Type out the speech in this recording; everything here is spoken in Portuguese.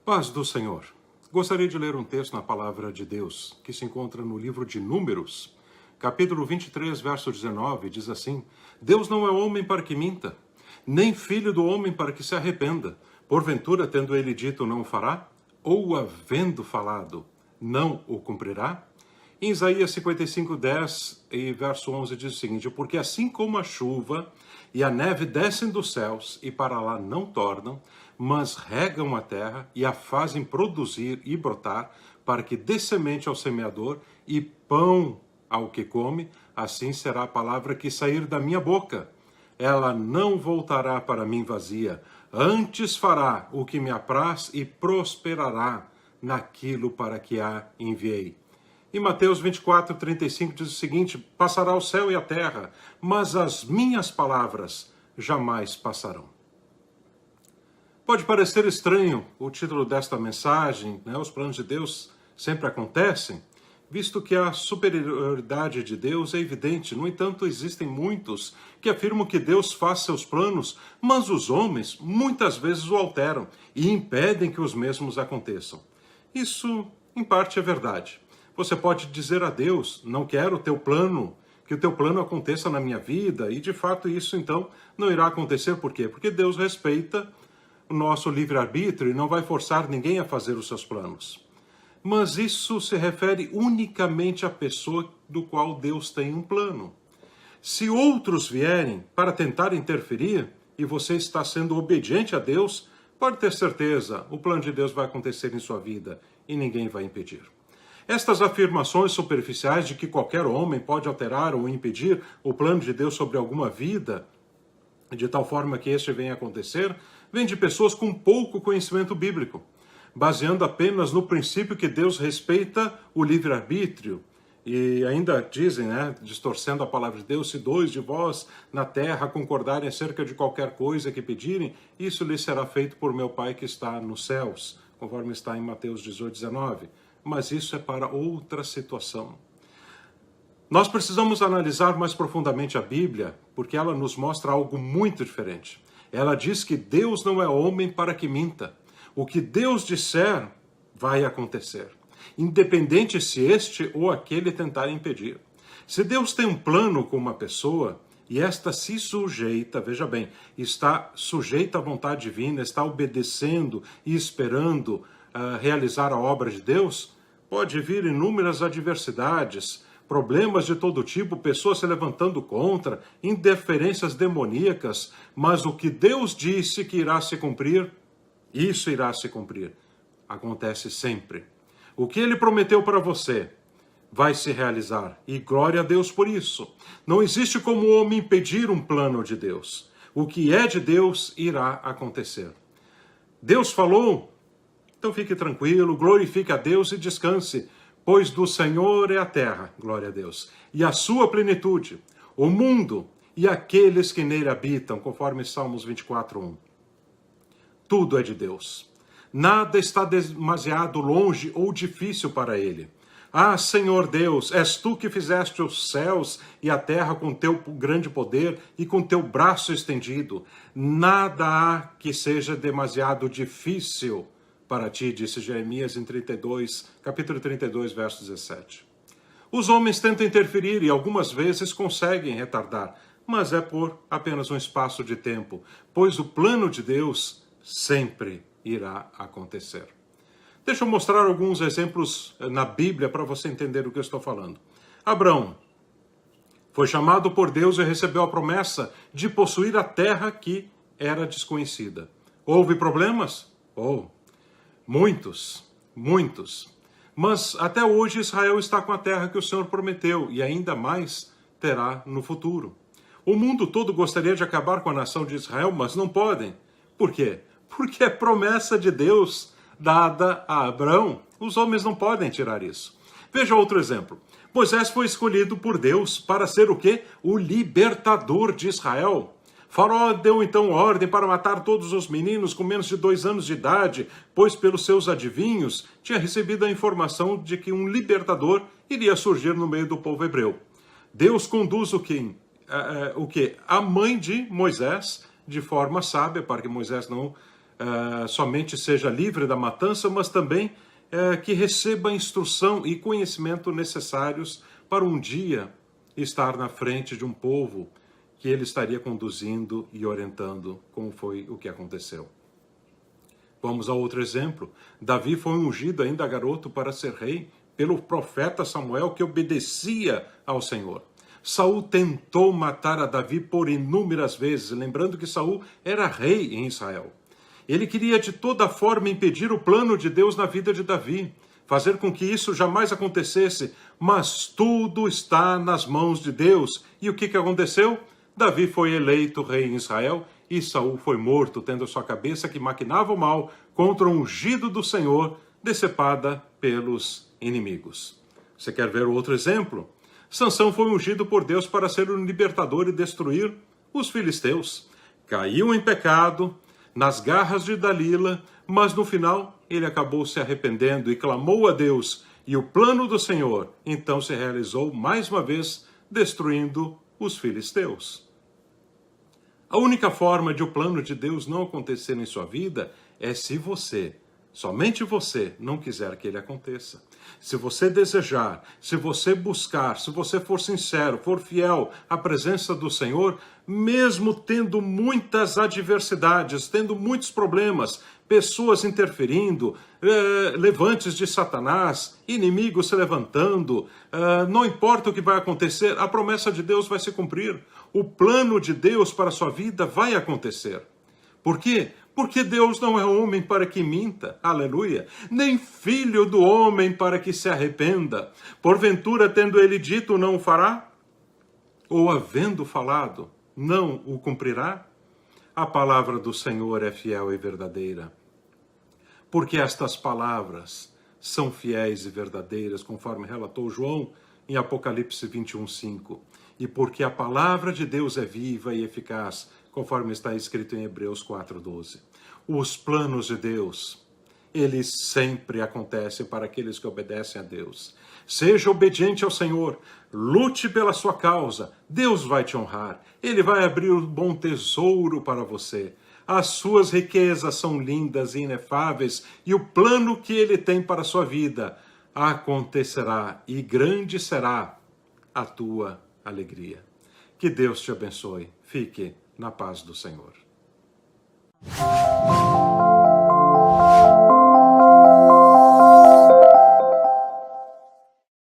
Paz do Senhor. Gostaria de ler um texto na Palavra de Deus, que se encontra no livro de Números, capítulo 23, verso 19, diz assim: Deus não é homem para que minta, nem filho do homem para que se arrependa. Porventura, tendo ele dito, não o fará? Ou, havendo falado, não o cumprirá? Em Isaías 55, 10 e verso 11 diz o seguinte: Porque assim como a chuva e a neve descem dos céus e para lá não tornam, mas regam a terra e a fazem produzir e brotar, para que dê semente ao semeador e pão ao que come, assim será a palavra que sair da minha boca. Ela não voltará para mim vazia, antes fará o que me apraz e prosperará naquilo para que a enviei. Em Mateus 24, 35 diz o seguinte: Passará o céu e a terra, mas as minhas palavras jamais passarão. Pode parecer estranho o título desta mensagem, né? Os planos de Deus sempre acontecem, visto que a superioridade de Deus é evidente. No entanto, existem muitos que afirmam que Deus faz seus planos, mas os homens muitas vezes o alteram e impedem que os mesmos aconteçam. Isso, em parte, é verdade. Você pode dizer a Deus: não quero o teu plano, que o teu plano aconteça na minha vida, e de fato isso então não irá acontecer. Por quê? Porque Deus respeita o nosso livre-arbítrio e não vai forçar ninguém a fazer os seus planos. Mas isso se refere unicamente à pessoa do qual Deus tem um plano. Se outros vierem para tentar interferir e você está sendo obediente a Deus, pode ter certeza, o plano de Deus vai acontecer em sua vida e ninguém vai impedir. Estas afirmações superficiais de que qualquer homem pode alterar ou impedir o plano de Deus sobre alguma vida, de tal forma que este venha a acontecer, vem de pessoas com pouco conhecimento bíblico, baseando apenas no princípio que Deus respeita o livre-arbítrio. E ainda dizem, distorcendo a palavra de Deus: se dois de vós na terra concordarem acerca de qualquer coisa que pedirem, isso lhes será feito por meu Pai que está nos céus, conforme está em Mateus 18, 19. Mas isso é para outra situação. Nós precisamos analisar mais profundamente a Bíblia, porque ela nos mostra algo muito diferente. Ela diz que Deus não é homem para que minta. O que Deus disser vai acontecer, independente se este ou aquele tentar impedir. Se Deus tem um plano com uma pessoa e esta se sujeita, veja bem, está sujeita à vontade divina, está obedecendo e esperando realizar a obra de Deus, pode vir inúmeras adversidades, problemas de todo tipo, pessoas se levantando contra, interferências demoníacas, mas o que Deus disse que irá se cumprir, isso irá se cumprir. Acontece sempre. O que Ele prometeu para você vai se realizar, e glória a Deus por isso. Não existe como o homem impedir um plano de Deus. O que é de Deus irá acontecer. Deus falou, então fique tranquilo, glorifique a Deus e descanse, pois do Senhor é a terra, glória a Deus, e a sua plenitude, o mundo e aqueles que nele habitam, conforme Salmos 24:1. Tudo é de Deus. Nada está demasiado longe ou difícil para ele. Ah, Senhor Deus, és tu que fizeste os céus e a terra com teu grande poder e com teu braço estendido. Nada há que seja demasiado difícil para ti, disse Jeremias em capítulo 32, verso 17. Os homens tentam interferir e algumas vezes conseguem retardar, mas é por apenas um espaço de tempo, pois o plano de Deus sempre irá acontecer. Deixa eu mostrar alguns exemplos na Bíblia para você entender o que eu estou falando. Abraão foi chamado por Deus e recebeu a promessa de possuir a terra que era desconhecida. Houve problemas? Muitos. Mas até hoje Israel está com a terra que o Senhor prometeu e ainda mais terá no futuro. O mundo todo gostaria de acabar com a nação de Israel, mas não podem. Por quê? Porque é promessa de Deus dada a Abraão. Os homens não podem tirar isso. Veja outro exemplo. Moisés foi escolhido por Deus para ser o quê? O libertador de Israel. Faraó deu então ordem para matar todos os meninos com menos de 2 anos de idade, pois pelos seus adivinhos tinha recebido a informação de que um libertador iria surgir no meio do povo hebreu. Deus conduz a mãe de Moisés de forma sábia, para que Moisés não somente seja livre da matança, mas também que receba a instrução e conhecimento necessários para um dia estar na frente de um povo que ele estaria conduzindo e orientando, como foi o que aconteceu. Vamos a outro exemplo. Davi foi ungido ainda garoto para ser rei pelo profeta Samuel, que obedecia ao Senhor. Saul tentou matar a Davi por inúmeras vezes, lembrando que Saul era rei em Israel. Ele queria de toda forma impedir o plano de Deus na vida de Davi, fazer com que isso jamais acontecesse, mas tudo está nas mãos de Deus. E o que aconteceu? Davi foi eleito rei em Israel e Saul foi morto, tendo sua cabeça que maquinava o mal contra o ungido do Senhor, decepada pelos inimigos. Você quer ver outro exemplo? Sansão foi ungido por Deus para ser um libertador e destruir os filisteus. Caiu em pecado, nas garras de Dalila, mas no final ele acabou se arrependendo e clamou a Deus, e o plano do Senhor então se realizou mais uma vez, destruindo os filisteus. A única forma de o plano de Deus não acontecer em sua vida é se você, somente você, não quiser que ele aconteça. Se você desejar, se você buscar, se você for sincero, for fiel à presença do Senhor, mesmo tendo muitas adversidades, tendo muitos problemas, pessoas interferindo, levantes de Satanás, inimigos se levantando, não importa o que vai acontecer, a promessa de Deus vai se cumprir. O plano de Deus para a sua vida vai acontecer. Por quê? Porque Deus não é homem para que minta, aleluia, nem filho do homem para que se arrependa. Porventura, tendo ele dito, não o fará? Ou havendo falado, não o cumprirá? A palavra do Senhor é fiel e verdadeira. Porque estas palavras são fiéis e verdadeiras, conforme relatou João em Apocalipse 21:5. E porque a palavra de Deus é viva e eficaz, conforme está escrito em Hebreus 4:12. Os planos de Deus, eles sempre acontecem para aqueles que obedecem a Deus. Seja obediente ao Senhor, lute pela sua causa, Deus vai te honrar, Ele vai abrir um bom tesouro para você. As suas riquezas são lindas e inefáveis, e o plano que Ele tem para a sua vida acontecerá, e grande será a tua alegria. Que Deus te abençoe. Fique na paz do Senhor.